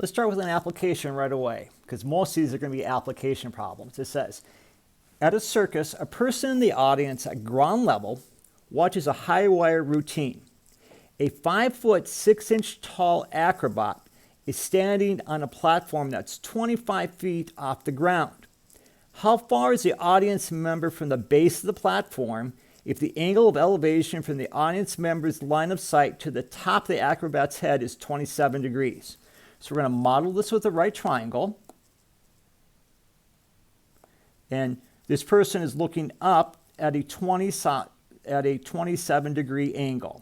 Let's start with an application right away, because most of these are going to be application problems. It says, at a circus, a person in the audience at ground level watches a high wire routine. A 5-foot 6-inch tall acrobat is standing on a platform that's 25 feet off the ground. How far is the audience member from the base of the platform if the angle of elevation from the audience member's line of sight to the top of the acrobat's head is 27 degrees? So we're going to model this with a right triangle. And this person is looking up at a 27 degree angle.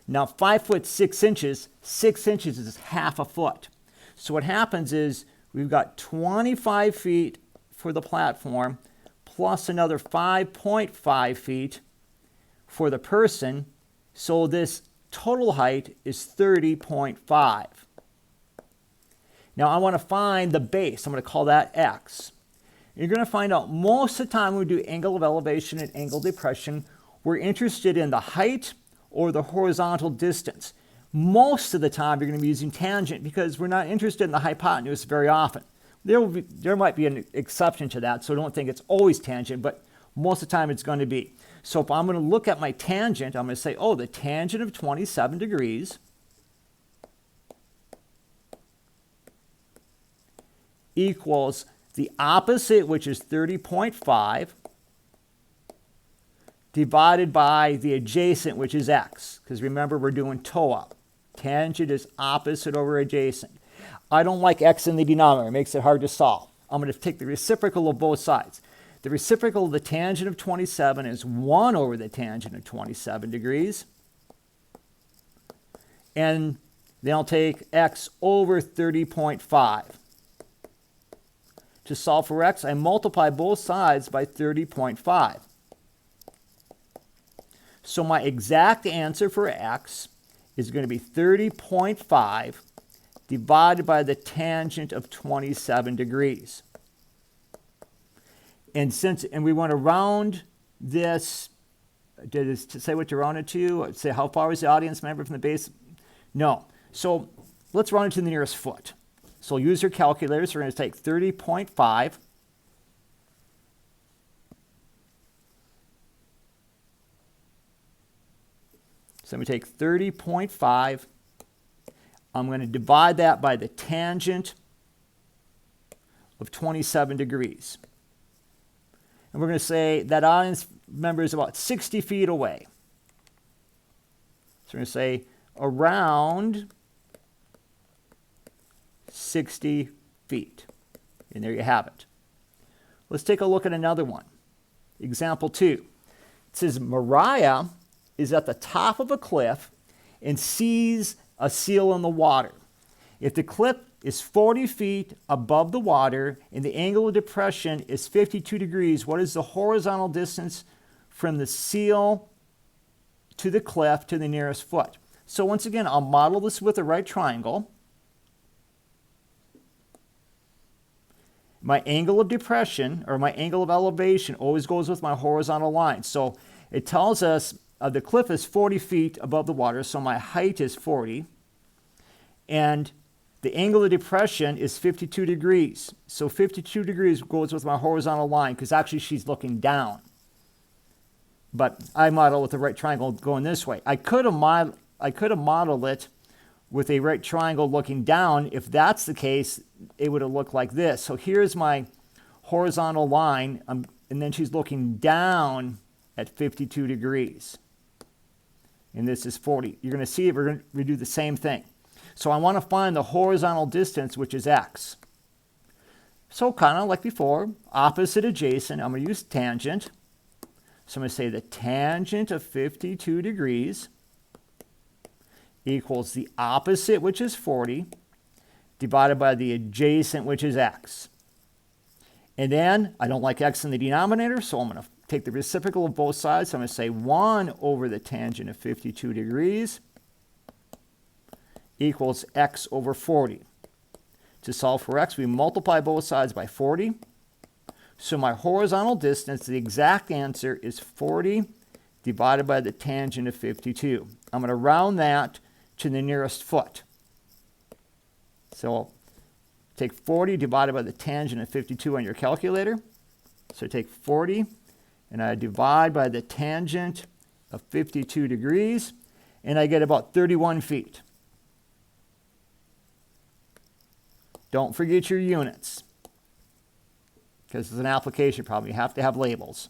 Now 5 foot 6 inches, 6 inches is half a foot. So what happens is we've got 25 feet for the platform plus another 5.5 feet for the person. So this total height is 30.5. Now I want to find the base. I'm going to call that x. You're going to find out most of the time when we do angle of elevation and angle of depression, we're interested in the height or the horizontal distance. Most of the time you're going to be using tangent because we're not interested in the hypotenuse very often. There might be an exception to that, so don't think it's always tangent, but most of the time it's going to be. So if I'm going to look at my tangent, I'm going to say, oh, the tangent of 27 degrees equals the opposite, which is 30.5, divided by the adjacent, which is x. Because remember, we're doing TOA. Tangent is opposite over adjacent. I don't like x in the denominator. It makes it hard to solve. I'm going to take the reciprocal of both sides. The reciprocal of the tangent of 27 is 1 over the tangent of 27 degrees. And then I'll take x over 30.5. To solve for x, I multiply both sides by 30.5. So my exact answer for x is going to be 30.5 divided by the tangent of 27 degrees. And we want to round this, to say what to round it to, say how far is the audience member from the base? No. So let's round it to the nearest foot. So use your calculators. We're going to take 30.5. So we take 30.5. I'm going to divide that by the tangent of 27 degrees. And we're going to say that audience member is about 60 feet away. So we're going to say around 60 feet. And there you have it. Let's take a look at another one. Example 2. It says Mariah is at the top of a cliff and sees a seal in the water. If the cliff is 40 feet above the water and the angle of depression is 52 degrees, what is the horizontal distance from the seal to the cliff to the nearest foot? So once again, I'll model this with a right triangle. My angle of depression, or my angle of elevation, always goes with my horizontal line. So it tells us the cliff is 40 feet above the water, so my height is 40. And the angle of depression is 52 degrees. So 52 degrees goes with my horizontal line because actually she's looking down. But I model with the right triangle going this way. I could have modeled it with a right triangle looking down. If that's the case, it would have looked like this. So here's my horizontal line, and then she's looking down at 52 degrees. And this is 40. You're going to see we're going to do the same thing. So I want to find the horizontal distance, which is x. So kind of like before, opposite adjacent, I'm going to use tangent. So I'm going to say the tangent of 52 degrees equals the opposite, which is 40, divided by the adjacent, which is x. And then I don't like x in the denominator, so I'm going to take the reciprocal of both sides. So I'm going to say 1 over the tangent of 52 degrees equals x over 40. To solve for x, we multiply both sides by 40. So my horizontal distance, the exact answer is 40 divided by the tangent of 52. I'm going to round that to the nearest foot. So take 40 divided by the tangent of 52 on your calculator. So I take 40 and I divide by the tangent of 52 degrees, and I get about 31 feet. Don't forget your units, because it's an application problem. You have to have labels.